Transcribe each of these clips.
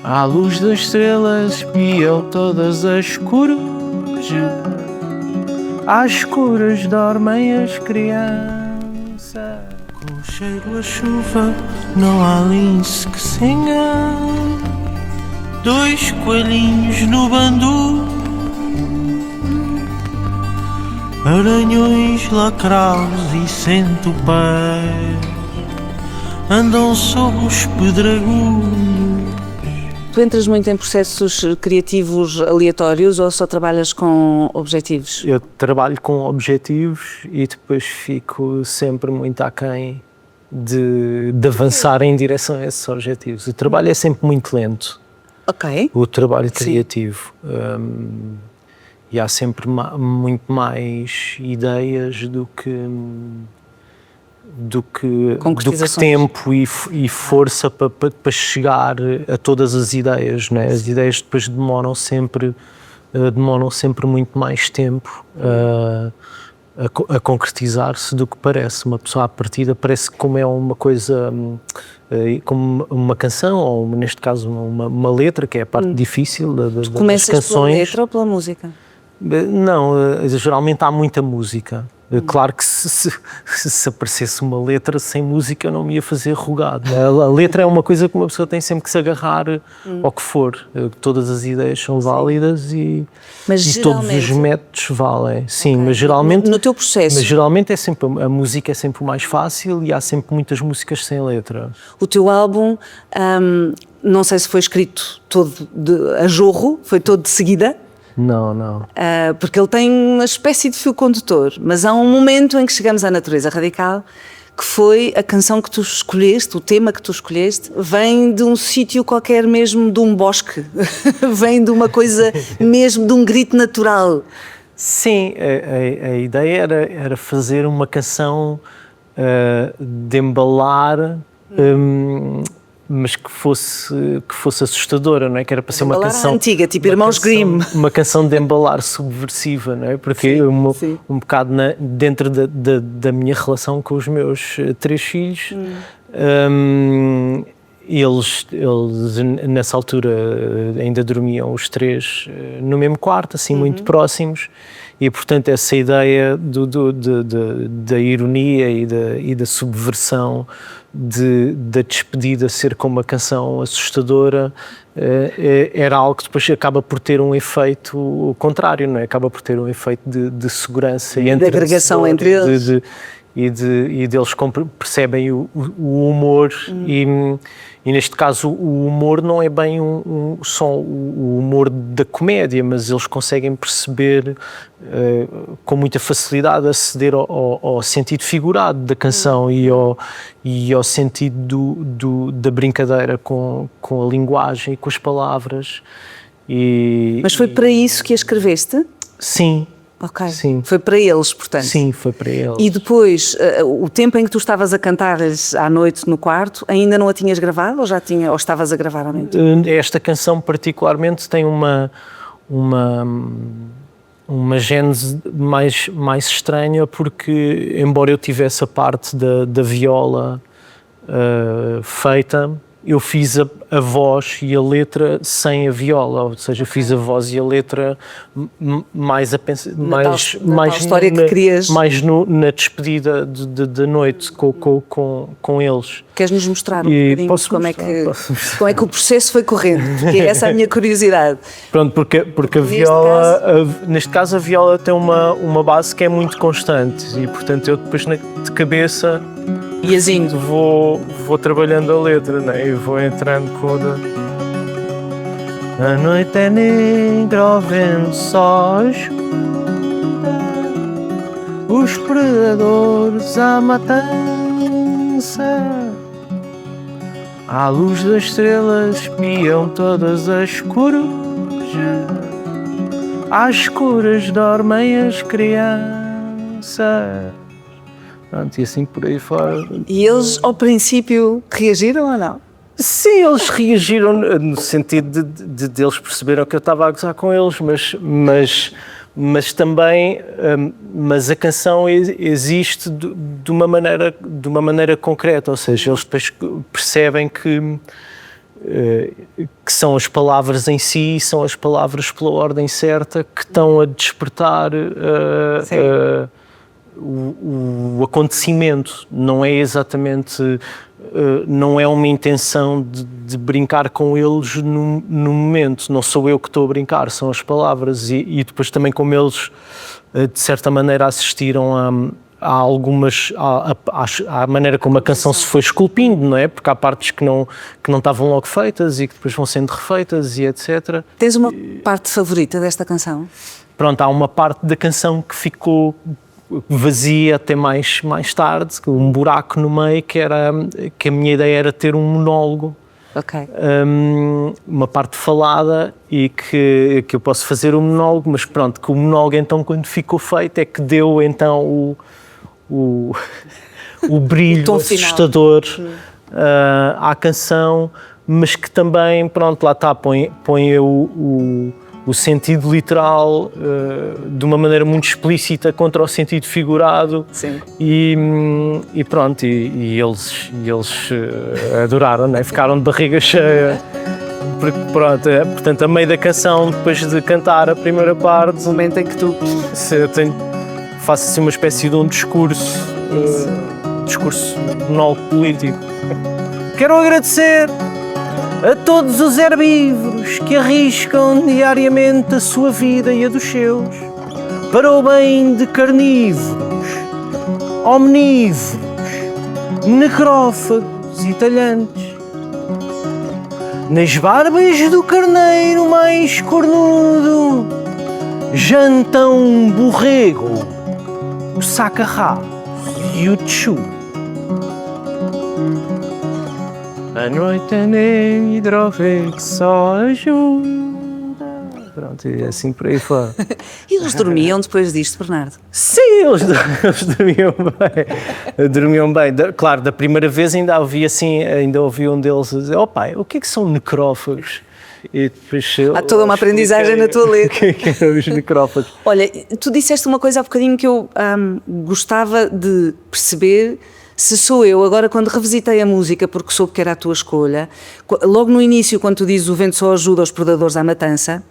À luz das estrelas espiam todas as corujas, às escuras dormem as crianças. Com o cheiro a chuva não há lince que se engane, dois coelhinhos no bandu, aranhões lacrados e centopeias andam sob os pedregulhos. Tu entras muito em processos criativos aleatórios ou só trabalhas com objetivos? Eu trabalho com objetivos e depois fico sempre muito aquém de avançar em direção a esses objetivos. O trabalho é sempre muito lento. Ok. O trabalho criativo. E há sempre muito mais ideias do que tempo e força para chegar a todas as ideias, não é? As ideias depois demoram sempre muito mais tempo a concretizar-se do que parece. Uma pessoa à partida parece como é uma coisa, como uma canção, ou neste caso uma letra, que é a parte difícil das canções. Começas pela letra ou pela música? Não, geralmente há muita música. Claro que se aparecesse uma letra sem música eu não me ia fazer rogado. A letra é uma coisa que uma pessoa tem sempre que se agarrar ao que for. Todas as ideias são válidas e todos os métodos valem. Sim, okay. Mas geralmente... No teu processo? Mas geralmente a música é sempre o mais fácil e há sempre muitas músicas sem letra. O teu álbum, não sei se foi escrito todo a jorro, foi todo de seguida? Não. Porque ele tem uma espécie de fio condutor, mas há um momento em que chegamos à natureza radical, que foi a canção que tu escolheste, o tema que tu escolheste, vem de um sítio qualquer, mesmo de um bosque, vem de uma coisa mesmo, de um grito natural. Sim, a ideia era fazer uma canção de embalar, mas que fosse assustadora, não é? Que era para ser uma canção antiga, tipo Irmãos Grimm. Uma canção de embalar subversiva, não é? Porque sim, um bocado dentro da minha relação com os meus 3 filhos, eles nessa altura ainda dormiam os 3 no mesmo quarto, assim muito próximos, e portanto essa ideia da ironia e da subversão da despedida ser como uma canção assustadora era algo que depois acaba por ter um efeito contrário, não é? Acaba por ter um efeito de segurança e de agregação entre eles. E deles percebem o humor e neste caso o humor não é bem só o humor da comédia, mas eles conseguem perceber com muita facilidade aceder ao sentido figurado da canção e ao sentido da brincadeira com a linguagem e com as palavras. Mas foi para isso que a escreveste? Sim. Ok, sim. Foi para eles, portanto. Sim, foi para eles. E depois, o tempo em que tu estavas a cantar à noite no quarto, ainda não a tinhas gravado ou estavas a gravar à noite? Esta canção particularmente tem uma gênese mais estranha, porque embora eu tivesse a parte da viola feita, eu fiz a voz e a letra sem a viola, ou seja, fiz a voz e a letra mais a pensar, mais história que querias, mais na despedida da noite com eles. Queres-nos mostrar um bocadinho como é que o processo foi correndo? Porque essa é a minha curiosidade. Pronto, porque a viola, neste caso a viola tem uma base que é muito constante e portanto eu depois de cabeça vou trabalhando a letra, né? E vou entrando com a noite é negra, o vento só escuta, os predadores à matança, à luz das estrelas espiam todas as corujas, às escuras dormem as crianças. Pronto, e assim por aí fora. E eles, ao princípio, reagiram ou não? Sim, eles reagiram no sentido de eles perceberam que eu estava a gozar com eles, mas também mas a canção existe de uma maneira concreta, ou seja, eles depois percebem que que são as palavras em si, são as palavras pela ordem certa que estão a despertar o acontecimento. Não é exatamente, não é uma intenção de brincar com eles no momento. Não sou eu que estou a brincar, são as palavras. E depois também como eles, de certa maneira, assistiram há algumas, à maneira como a canção se foi esculpindo, não é? Porque há partes que não estavam logo feitas e que depois vão sendo refeitas e etc. Tens uma parte favorita desta canção? Pronto, há uma parte da canção que ficou vazia até mais tarde, um buraco no meio, que a minha ideia era ter um monólogo. Ok. Uma parte falada e que eu posso fazer o monólogo, mas pronto, que o monólogo então quando ficou feito é que deu então o brilho assustador à canção, mas que também, pronto, lá está, põe o sentido literal de uma maneira muito explícita contra o sentido figurado. Sim. E pronto, e eles adoraram, né? Ficaram de barriga cheia. Porque, pronto, portanto, a meio da canção, depois de cantar a primeira parte, O momento em que tu... faço assim uma espécie de um discurso, monólogo político. Quero agradecer a todos os herbívoros que arriscam diariamente a sua vida e a dos seus para o bem de carnívoros, omnívoros, necrófagos e talhantes. Nas barbas do carneiro mais cornudo jantam um borrego, o saca-rabos e o tchu. A noite é hidrofé que só ajuda. Pronto, e assim por aí fora. E eles dormiam depois disto, Bernardo? Sim, eles dormiam bem. Dormiam bem. Claro, da primeira vez ainda ouvi um deles dizer: "Oh pai, o que é que são necrófagos?" E depois há toda uma aprendizagem na tua letra. Que eram os necrófagos. Olha, tu disseste uma coisa há bocadinho que eu gostava de perceber. Se sou eu, agora quando revisitei a música, porque soube que era a tua escolha, logo no início, quando tu dizes o vento só ajuda os predadores à matança,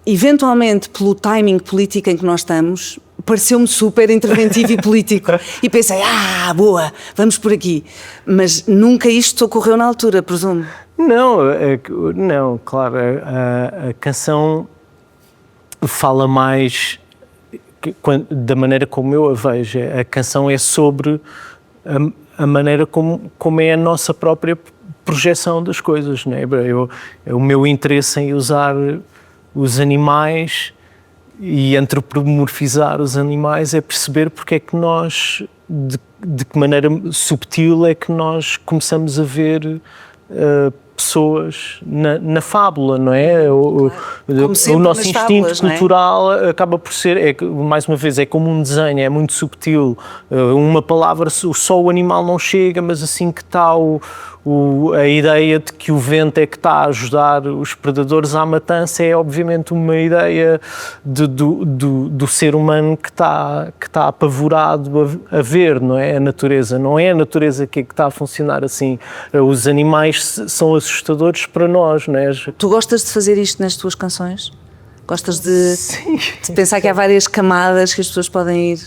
eventualmente, pelo timing político em que nós estamos, pareceu-me super interventivo e político. E pensei, boa, vamos por aqui. Mas nunca isto ocorreu na altura, presumo. Não, claro, a canção fala mais, da maneira como eu a vejo, a canção é sobre a maneira como é a nossa própria projeção das coisas, não é? O meu interesse em usar os animais e antropomorfizar os animais é perceber porque é que nós, de que maneira subtil é que nós começamos a ver pessoas na fábula, não é? O nosso instinto fábulas, cultural acaba por ser, mais uma vez, é como um desenho, é muito subtil. Uma palavra, só o animal não chega, mas assim que está a ideia de que o vento é que está a ajudar os predadores à matança é obviamente uma ideia do ser humano que está apavorado a ver, não é? A natureza. Não é a natureza que está a funcionar assim. Os animais são assustadores para nós, não é? Tu gostas de fazer isto nas tuas canções? Gostas de pensar que há várias camadas que as pessoas podem ir...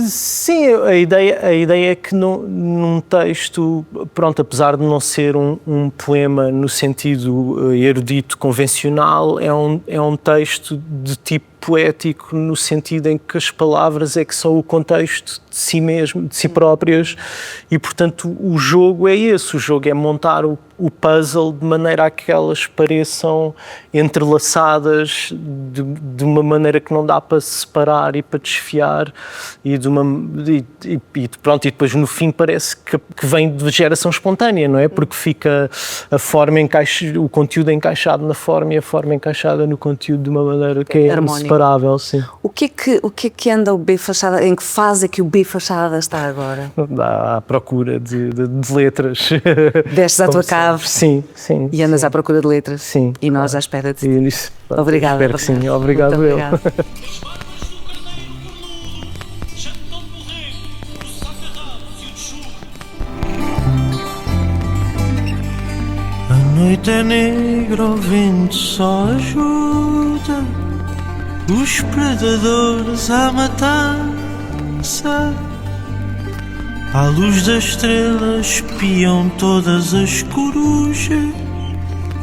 Sim, a ideia é que num texto, pronto, apesar de não ser um poema no sentido erudito convencional, é um texto de tipo poético no sentido em que as palavras é que são o contexto de si mesmo, de si próprias, e portanto o jogo é esse, o jogo é montar o puzzle de maneira a que elas pareçam entrelaçadas de uma maneira que não dá para separar e para desfiar e pronto, e depois no fim parece que vem de geração espontânea, não é? Porque fica a forma o conteúdo encaixado na forma e a forma encaixada no conteúdo de uma maneira que é inseparável, sim. O que é que anda o B Fachada, em que fase é que o B Fachada está agora? À procura de letras. Destes à tua cave. Sim. E andas à procura de letras. Sim. E nós à espera de ti. Obrigada. Espero que sim. Obrigado eu. noite é negra, o vento só ajuda os predadores à matança. À luz das estrelas espiam todas as corujas,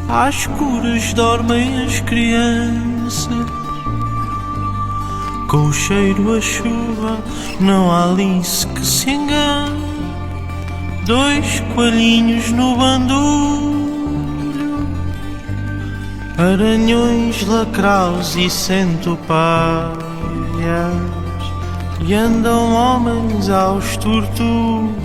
às escuras dormem as crianças. Com o cheiro a chuva não há lince que se engane, 2 coelhinhos no bandulho, aranhões, lacraus e centopeias, e andam homens aos torturos